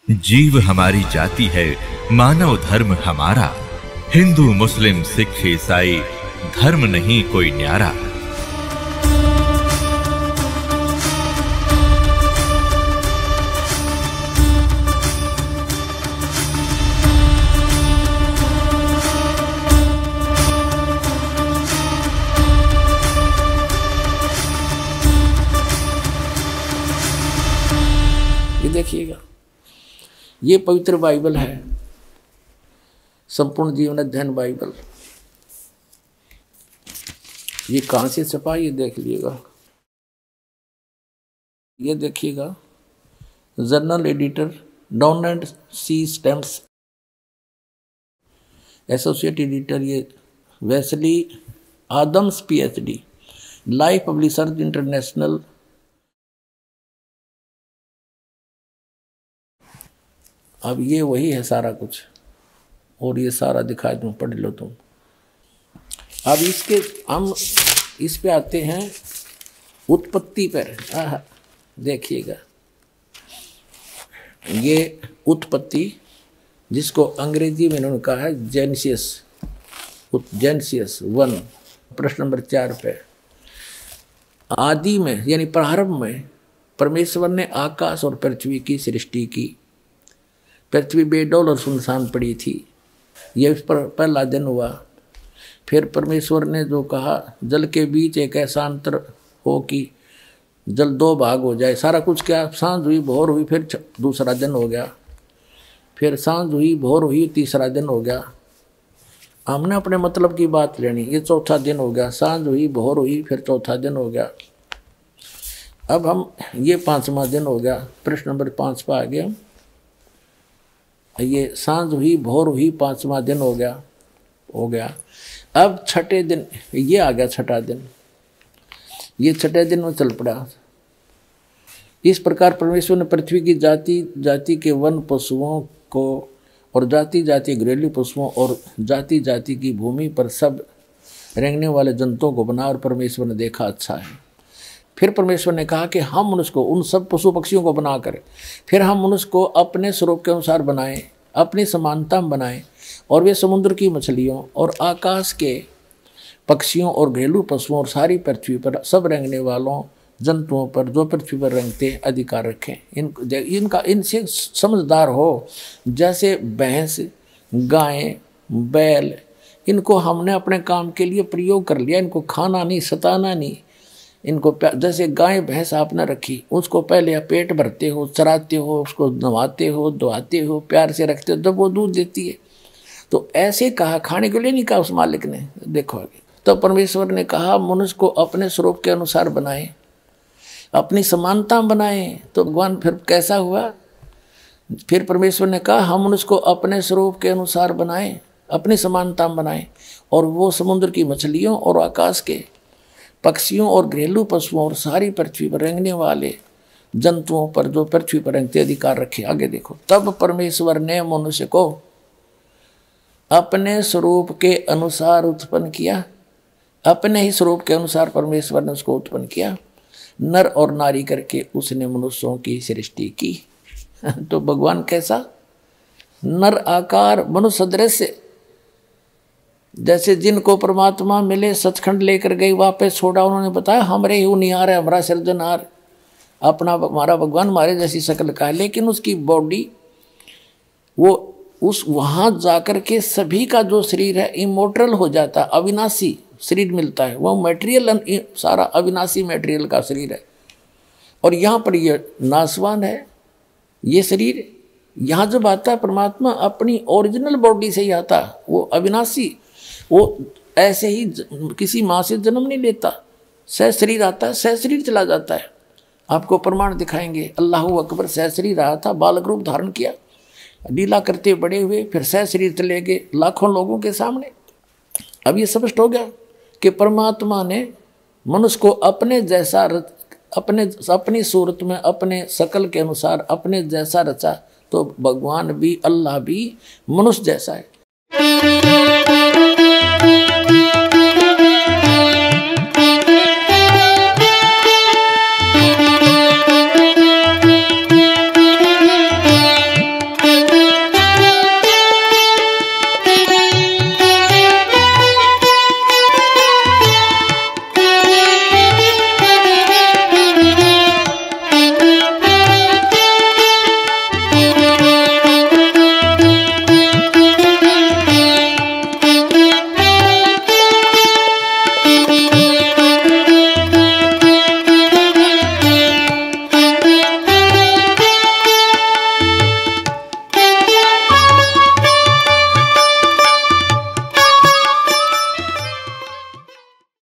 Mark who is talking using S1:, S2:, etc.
S1: जीव हमारी जाति है, मानव धर्म हमारा। हिंदू मुस्लिम सिख ईसाई धर्म नहीं कोई न्यारा।
S2: ये देखिएगा, ये पवित्र बाइबल है, संपूर्ण जीवन अध्ययन बाइबल। ये कहाँ से छपा ये देख लीजिएगा। ये देखिएगा, जर्नल एडिटर डॉनल्ड सी स्टैम्प्स, एसोसिएट एडिटर ये Wesley Adams PhD, life publishers international. अब ये वही है सारा कुछ, और ये सारा दिखा दूँ, पढ़ लो तुम। अब इसके हम इस पे आते हैं उत्पत्ति पर। देखिएगा, ये उत्पत्ति जिसको अंग्रेजी में उन्होंने कहा है जेनेसिस, जेनेसिस 1 प्रश्न नंबर 4 पे। आदि में यानी प्रारंभ में परमेश्वर ने आकाश और पृथ्वी की सृष्टि की। पृथ्वी बेडौल और सुनसान पड़ी थी, यह पहला दिन हुआ। फिर परमेश्वर ने जो कहा, जल के बीच एक ऐसा अंतर हो कि जल 2 भाग हो जाए। सारा कुछ क्या, सांझ हुई भोर हुई, फिर दूसरा दिन हो गया। फिर सांझ हुई भोर हुई, तीसरा दिन हो गया। हमने अपने मतलब की बात लेनी, ये चौथा दिन हो गया। सांझ हुई भोर हुई, फिर चौथा दिन हो गया। अब हम ये 5वां दिन हो गया। प्रश्न नंबर 5 पर आ गए हम। ये सांझ हुई भोर हुई, 5वां दिन हो गया। अब छठे दिन ये आ गया, छठा दिन। ये छठे दिन में चल पड़ा। इस प्रकार परमेश्वर ने पृथ्वी की जाति जाति के वन पशुओं को और जाति जाति घरेलू पशुओं और जाति जाति की भूमि पर सब रेंगने वाले जंतुओं को बना, और परमेश्वर ने देखा अच्छा है। फिर परमेश्वर ने कहा कि हम मनुष्य को, उन सब पशु पक्षियों को बना कर, फिर हम मनुष्य को अपने स्वरूप के अनुसार बनाएं, अपनी समानता में बनाएं, और वे समुद्र की मछलियों और आकाश के पक्षियों और घरेलू पशुओं और सारी पृथ्वी पर सब रेंगने वालों जंतुओं पर जो पृथ्वी पर रेंगते अधिकार रखें। इनका इनसे समझदार हो, जैसे भैंस गाय बैल, इनको हमने अपने काम के लिए प्रयोग कर लिया। इनको खाना नहीं, सताना नहीं। इनको जैसे गाय भैंस आपने रखी, उसको पहले पेट भरते हो, चराते हो, उसको नहवाते हो, धोआते हो, प्यार से रखते हो, जब वो दूध देती है। तो ऐसे कहा, खाने के लिए नहीं कहा उस मालिक ने। देखो आगे, तो परमेश्वर ने कहा मनुष्य को अपने स्वरूप के अनुसार बनाए, अपनी समानता बनाए। तो भगवान फिर कैसा हुआ? फिर परमेश्वर ने कहा हम मनुष्य को अपने स्वरूप के अनुसार बनाए, अपनी समानता बनाए, और वो समुद्र की मछलियों और आकाश के पक्षियों और घरेलू पशुओं और सारी पृथ्वी पर रेंगने वाले जंतुओं पर जो पृथ्वी पर रेंगते अधिकार रखे। आगे देखो, तब परमेश्वर ने मनुष्य को अपने स्वरूप के अनुसार उत्पन्न किया। अपने ही स्वरूप के अनुसार परमेश्वर ने उसको उत्पन्न किया, नर और नारी करके उसने मनुष्यों की सृष्टि की। तो भगवान कैसा? नर आकार, मनुष्य सदृश। जैसे जिनको परमात्मा मिले, सचखंड लेकर गई, वापस छोड़ा, उन्होंने बताया हमरे ही निहार है, हमारा सृजनहार, अपना हमारा भगवान हमारे जैसी शक्ल का है। लेकिन उसकी बॉडी वो उस वहाँ जाकर के सभी का जो शरीर है इमोर्टल हो जाता, अविनाशी शरीर मिलता है। वो मटेरियल सारा अविनाशी मटेरियल का शरीर है, और यहाँ पर ये नाशवान है ये शरीर। यहाँ जब आता है परमात्मा अपनी ओरिजिनल बॉडी से ही आता, वो अविनाशी, वो ऐसे ही किसी माँ से जन्म नहीं लेता, सह शरीर आता है, सह शरीर चला जाता है। आपको प्रमाण दिखाएंगे। अल्लाह अकबर सह शरीर आया था, बालक रूप धारण किया, लीला करते बड़े हुए, फिर सह शरीर चले गए लाखों लोगों के सामने। अब ये स्पष्ट हो गया कि परमात्मा ने मनुष्य को अपने जैसा अपनी सूरत में अपने शकल के अनुसार अपने जैसा रचा। तो भगवान भी, अल्लाह भी मनुष्य जैसा है।